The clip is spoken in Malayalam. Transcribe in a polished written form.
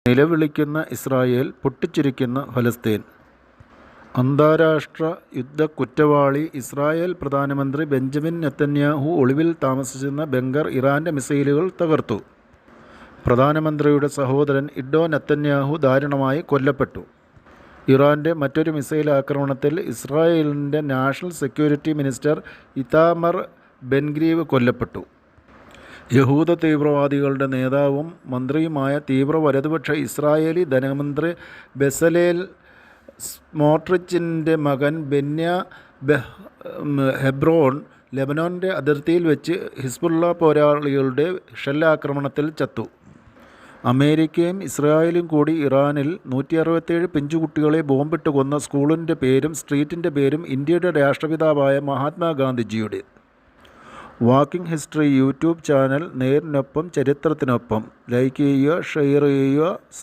നിലവിളിക്കുന്ന ഇസ്രായേൽ, പൊട്ടിച്ചിരിക്കുന്ന ഫലസ്തീൻ. അന്താരാഷ്ട്ര യുദ്ധക്കുറ്റവാളി ഇസ്രായേൽ പ്രധാനമന്ത്രി ബെഞ്ചമിൻ നെതന്യാഹു ഒളിവിൽ താമസിച്ചിരുന്ന ബങ്കർ ഇറാൻ്റെ മിസൈലുകൾ തകർത്തു. പ്രധാനമന്ത്രിയുടെ സഹോദരൻ ഇഡോ നെതന്യാഹു ദാരുണമായി കൊല്ലപ്പെട്ടു. ഇറാൻ്റെ മറ്റൊരു മിസൈൽ ആക്രമണത്തിൽ ഇസ്രായേലിൻ്റെ നാഷണൽ സെക്യൂരിറ്റി മിനിസ്റ്റർ ഇതാമർ ബെൻഗ്രീവ് കൊല്ലപ്പെട്ടു. യഹൂദ തീവ്രവാദികളുടെ നേതാവും മന്ത്രിയുമായ തീവ്ര വലതുപക്ഷ ഇസ്രായേലി ധനമന്ത്രി ബെസലേൽ സ്മോട്രിച്ചിൻ്റെ മകൻ ബെന്യ ഹെബ്രോൺ ലെബനോൻ്റെ അതിർത്തിയിൽ വെച്ച് ഹിസ്ബുള്ള പോരാളികളുടെ ഷെല്ലാക്രമണത്തിൽ ചത്തു. അമേരിക്കയും ഇസ്രായേലും കൂടി ഇറാനിൽ 167 പിഞ്ചുകുട്ടികളെ ബോംബിട്ട് കൊന്ന സ്കൂളിൻ്റെ പേരും സ്ട്രീറ്റിൻ്റെ പേരും ഇന്ത്യയുടെ രാഷ്ട്രപിതാവായ മഹാത്മാഗാന്ധിജിയുടെ. Walking history YouTube channel. നേരിനൊപ്പം ചരിത്രത്തിനൊപ്പം. ലൈക്ക് ചെയ്യുക, ഷെയർ ചെയ്യുക.